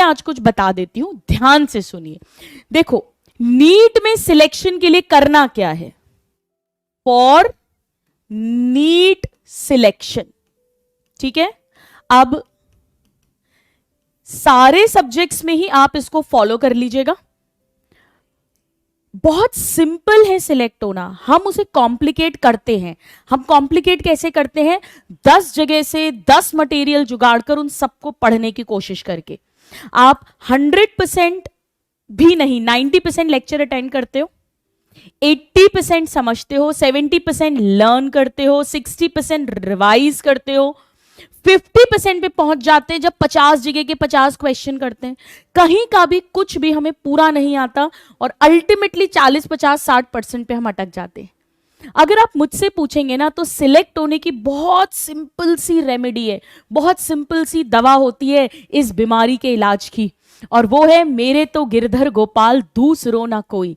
आज कुछ बता देती हूं, ध्यान से सुनिए। देखो, नीट में सिलेक्शन के लिए करना क्या है? फॉर नीट सिलेक्शन, ठीक है। अब सारे सब्जेक्ट्स में ही आप इसको फॉलो कर लीजिएगा। बहुत सिंपल है सिलेक्ट होना, हम उसे कॉम्प्लिकेट करते हैं। हम कॉम्प्लिकेट कैसे करते हैं? 10 जगह से 10 मटेरियल जुगाड़ कर उन सबको पढ़ने की कोशिश करके। आप 100% भी नहीं, 90% लेक्चर अटेंड करते हो, 80% समझते हो, 70% लर्न करते हो, 60% रिवाइज करते हो, 50% पे पहुंच जाते हैं जब 50 जगह के 50 क्वेश्चन करते हैं। कहीं का भी कुछ भी हमें पूरा नहीं आता और अल्टीमेटली 40, 50, 60% पे हम अटक जाते हैं। अगर आप मुझसे पूछेंगे ना, तो सिलेक्ट होने की बहुत सिंपल सी रेमेडी है, बहुत सिंपल सी दवा होती है इस बीमारी के इलाज की, और वो है मेरे तो गिरधर गोपाल दूसरो ना कोई।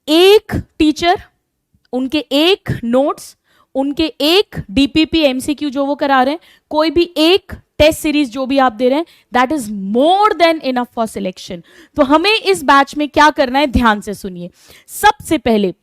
एक टीचर, उनके एक नोट्स, उनके एक डीपीपी एमसीक्यू जो वो करा रहे हैं, कोई भी एक टेस्ट सीरीज जो भी आप दे रहे हैं, that is more than enough for selection. तो हमें इस बैच में क्या करना है, ध्यान से सुनिए। सबसे पहले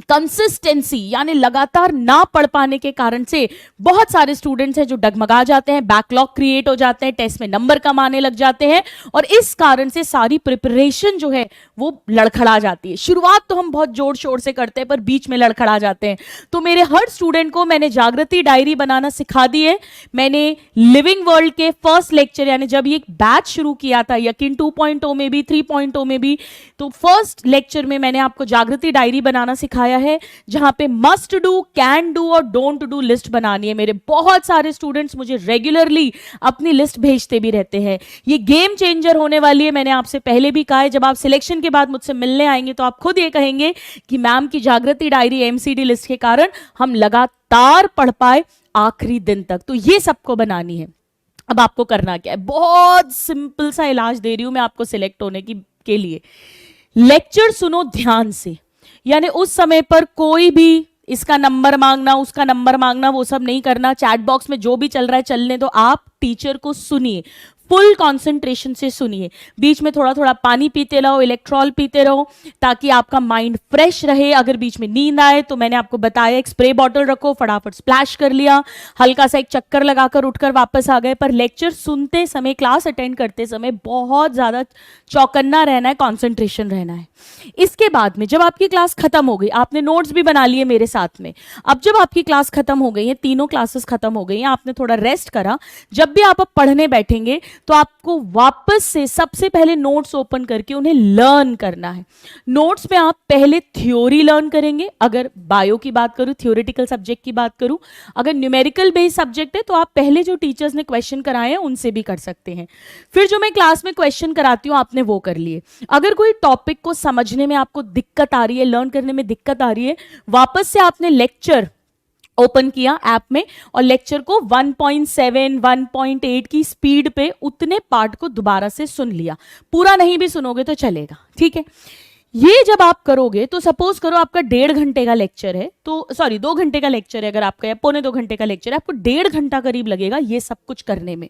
कंसिस्टेंसी, यानी लगातार ना पढ़ पाने के कारण से बहुत सारे स्टूडेंट्स हैं जो डगमगा जाते हैं, बैकलॉग क्रिएट हो जाते हैं, टेस्ट में नंबर कम आने लग जाते हैं, और इस कारण से सारी प्रिपरेशन जो है वो लड़खड़ा जाती है। शुरुआत तो हम बहुत जोर शोर से करते हैं, पर बीच में लड़खड़ा जाते हैं। तो मेरे हर स्टूडेंट को मैंने जागृति डायरी बनाना सिखा दी है। मैंने लिविंग वर्ल्ड के फर्स्ट लेक्चर, यानी जब ये बैच शुरू किया था, यकीन 2.0 में भी 3.0 में भी, तो फर्स्ट लेक्चर में मैंने आपको जागृति डायरी बनाना सिखाया है, जहां पे मस्ट डू, कैन डू और डोंट डू लिस्ट बनानी है। मेरे बहुत सारे स्टूडेंट्स मुझे रेगुलरली अपनी लिस्ट भेजते भी रहते हैं। ये गेम चेंजर होने वाली है, मैंने आपसे पहले भी कहा है। जब आप सिलेक्शन के बाद मुझसे मिलने आएंगे तो आप खुद ये कहेंगे कि मैम की जागृति डायरी एमसीडी लिस्ट के कारण हम लगातार पढ़ पाए आखिरी दिन तक। तो ये सबको बनानी है। अब आपको करना क्या है, बहुत सिंपल सा इलाज दे रही हूं मैं आपको सिलेक्ट होने के लिए। लेक्चर सुनो ध्यान से, यानी उस समय पर कोई भी इसका नंबर मांगना, उसका नंबर मांगना, वो सब नहीं करना। चैट बॉक्स में जो भी चल रहा है चलने दो, आप टीचर को सुनिए, फुल कंसंट्रेशन से सुनिए। बीच में थोड़ा थोड़ा पानी पीते रहो, इलेक्ट्रॉल पीते रहो, ताकि आपका माइंड फ्रेश रहे। अगर बीच में नींद आए तो मैंने आपको बताया, एक स्प्रे बॉटल रखो, फटाफट स्प्लैश कर लिया, हल्का सा एक चक्कर लगाकर उठकर वापस आ गए। पर लेक्चर सुनते समय, क्लास अटेंड करते समय बहुत ज्यादा चौकन्ना रहना है, कॉन्सेंट्रेशन रहना है। इसके बाद में जब आपकी क्लास खत्म हो गई, आपने नोट्स भी बना लिए मेरे साथ में, अब जब आपकी क्लास खत्म हो गई है, तीनों क्लासेस खत्म हो गई हैं, आपने थोड़ा रेस्ट करा, जब भी आप अब पढ़ने बैठेंगे तो आपको वापस से सबसे पहले नोट्स ओपन करके उन्हें लर्न करना है। नोट्स में आप पहले थ्योरी लर्न करेंगे। अगर बायो की बात करूं, थ्योरेटिकल सब्जेक्ट की बात करूं, अगर न्यूमेरिकल बेस्ड सब्जेक्ट है तो आप पहले जो टीचर्स ने क्वेश्चन कराए हैं उनसे भी कर सकते हैं। फिर जो मैं क्लास में क्वेश्चन कराती हूं आपने वो कर लिए। अगर कोई टॉपिक को समझने में आपको दिक्कत आ रही है, लर्न करने में दिक्कत आ रही है, वापस से आपने लेक्चर ओपन किया ऐप में और लेक्चर को 1.7, 1.8 की स्पीड पे उतने पार्ट को दोबारा से सुन लिया। पूरा नहीं भी सुनोगे तो चलेगा, ठीक है। ये जब आप करोगे तो सपोज करो आपका 1.5 घंटे का लेक्चर है, तो सॉरी 2 घंटे का लेक्चर है अगर आपका, या 1.25 घंटे का लेक्चर है, आपको 1.5 घंटा करीब लगेगा ये सब कुछ करने में।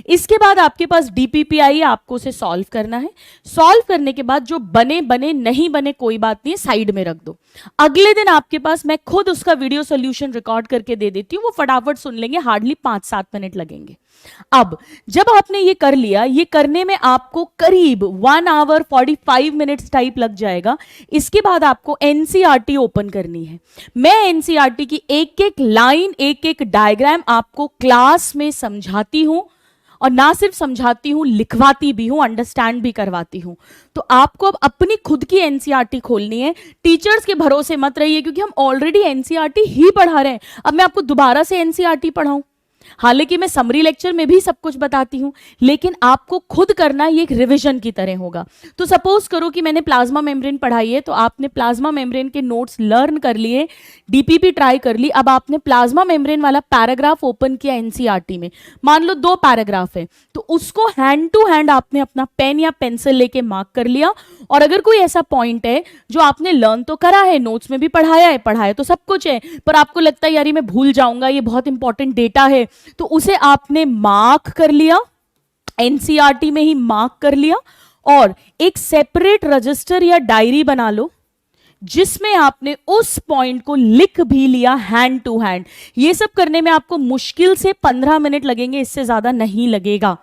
इसके बाद आपके पास डीपीपी आई, आपको उसे सॉल्व करना है। सॉल्व करने के बाद जो बने बने, नहीं बने कोई बात नहीं, साइड में रख दो। अगले दिन आपके पास मैं खुद उसका वीडियो सोल्यूशन रिकॉर्ड करके दे देती हूँ, वो फटाफट सुन लेंगे, हार्डली 5-7 मिनट लगेंगे। अब जब आपने ये कर लिया, ये करने में आपको करीब 1 आवर 45 मिनट्स टाइप लग जाएगा। इसके बाद आपको एनसीईआरटी ओपन करनी है। मैं एनसीईआरटी की एक एक लाइन, एक एक डायग्राम आपको क्लास में समझाती हूं, और ना सिर्फ समझाती हूं, लिखवाती भी हूं, अंडरस्टैंड भी करवाती हूं। तो आपको अब अपनी खुद की एनसीईआरटी खोलनी है। टीचर्स के भरोसे मत रहिए, क्योंकि हम ऑलरेडी एनसीईआरटी ही पढ़ा रहे हैं। अब मैं आपको दोबारा से एनसीईआरटी पढ़ाऊं, हालांकि मैं समरी लेक्चर में भी सब कुछ बताती हूं, लेकिन आपको खुद करना ये एक रिवीजन की तरह होगा। तो सपोज करो कि मैंने प्लाज्मा मेम्ब्रेन पढ़ाई है, तो आपने प्लाज्मा मेम्ब्रेन के नोट्स लर्न कर लिए, डीपीपी ट्राई कर ली। अब आपने प्लाज्मा मेम्ब्रेन वाला पैराग्राफ ओपन किया एनसीईआरटी में, मान लो 2 पैराग्राफ है, तो उसको हैंड टू हैंड आपने अपना पेन या पेंसिल लेके मार्क कर लिया। और अगर कोई ऐसा पॉइंट है जो आपने लर्न तो करा है, नोट्स में भी पढ़ाया तो सब कुछ है, पर आपको लगता है यार ये मैं भूल जाऊंगा, ये बहुत इंपॉर्टेंट डेटा है, तो उसे आपने मार्क कर लिया। एनसीईआरटी में ही मार्क कर लिया और एक सेपरेट रजिस्टर या डायरी बना लो जिसमें आपने उस पॉइंट को लिख भी लिया हैंड टू हैंड। ये सब करने में आपको मुश्किल से 15 मिनट लगेंगे, इससे ज्यादा नहीं लगेगा।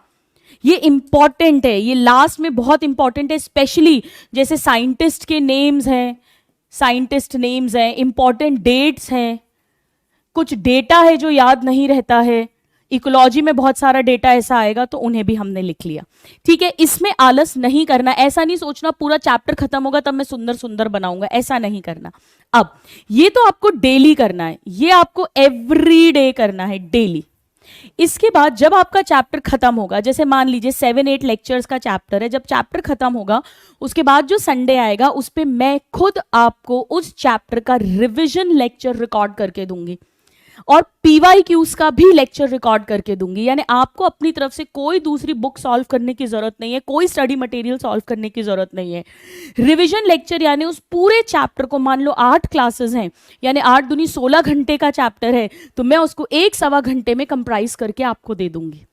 ये इंपॉर्टेंट है, ये लास्ट में बहुत इंपॉर्टेंट है, स्पेशली जैसे साइंटिस्ट के नेम्स हैं, साइंटिस्ट नेम्स हैं, इंपॉर्टेंट डेट्स हैं, कुछ डेटा है जो याद नहीं रहता है, इकोलॉजी में बहुत सारा डेटा ऐसा आएगा तो उन्हें भी हमने लिख लिया। ठीक है, इसमें आलस नहीं करना, ऐसा नहीं सोचना पूरा चैप्टर खत्म होगा तब मैं सुंदर सुंदर बनाऊंगा, ऐसा नहीं करना। अब ये तो आपको डेली करना है, ये आपको एवरी डे करना है, डेली। इसके बाद जब आपका चैप्टर खत्म होगा, जैसे मान लीजिए 7-8 लेक्चर्स का चैप्टर है, जब चैप्टर खत्म होगा उसके बाद जो संडे आएगा उस पे मैं खुद आपको उस चैप्टर का रिवीजन लेक्चर रिकॉर्ड करके दूंगी और पीवाईक्यूज का भी लेक्चर रिकॉर्ड करके दूंगी। यानी आपको अपनी तरफ से कोई दूसरी बुक सॉल्व करने की जरूरत नहीं है, कोई स्टडी मटेरियल सॉल्व करने की जरूरत नहीं है। रिवीजन लेक्चर यानी उस पूरे चैप्टर को, मान लो 8 क्लासेस हैं यानी 8 दूनी 16 घंटे का चैप्टर है, तो मैं उसको 1-1.25 घंटे में कंप्राइज करके आपको दे दूंगी।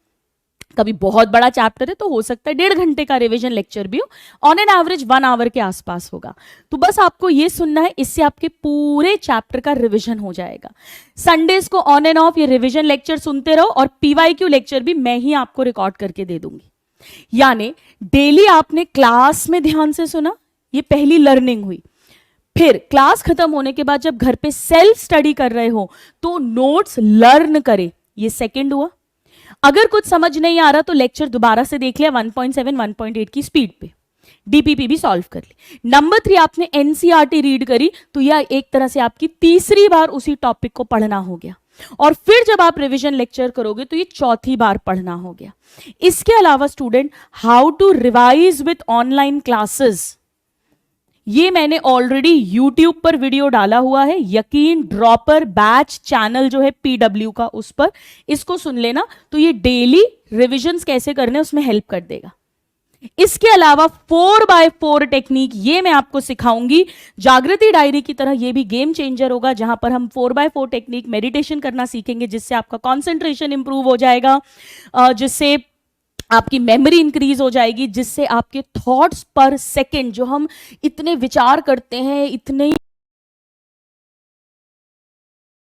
कभी बहुत बड़ा चैप्टर है तो हो सकता है 1.5 घंटे का रिवीजन लेक्चर भी हो, ऑन एन एवरेज 1 आवर के आसपास होगा। तो बस आपको ये सुनना है, इससे आपके पूरे चैप्टर का रिवीजन हो जाएगा। संडेज को ऑन एंड ऑफ ये रिवीजन लेक्चर सुनते रहो और पीवाईक्यू लेक्चर भी मैं ही आपको रिकॉर्ड करके दे दूंगी। यानी डेली आपने क्लास में ध्यान से सुना, ये पहली लर्निंग हुई। फिर क्लास खत्म होने के बाद जब घर पे सेल्फ स्टडी कर रहे हो तो नोट्स लर्न करे, ये सेकंड हुआ। अगर कुछ समझ नहीं आ रहा तो लेक्चर दोबारा से देख लिया 1.7 1.8 की स्पीड पे, डीपीपी भी सॉल्व कर ली। नंबर 3 आपने एनसीईआरटी रीड करी तो यह एक तरह से आपकी तीसरी बार उसी टॉपिक को पढ़ना हो गया। और फिर जब आप रिवीजन लेक्चर करोगे तो ये चौथी बार पढ़ना हो गया। इसके अलावा student, how to revise with online classes, ये मैंने ऑलरेडी YouTube पर वीडियो डाला हुआ है, यकीन ड्रॉपर बैच चैनल जो है PW का, उस पर इसको सुन लेना, तो ये डेली रिविजन्स कैसे करने उसमें हेल्प कर देगा। इसके अलावा 4x4 टेक्निक ये मैं आपको सिखाऊंगी, जागृति डायरी की तरह ये भी गेम चेंजर होगा, जहां पर हम 4x4 टेक्निक मेडिटेशन करना सीखेंगे, जिससे आपका कॉन्सेंट्रेशन इंप्रूव हो जाएगा, जिससे आपकी मेमोरी इंक्रीज हो जाएगी, जिससे आपके थॉट्स पर सेकंड, जो हम इतने विचार करते हैं, इतने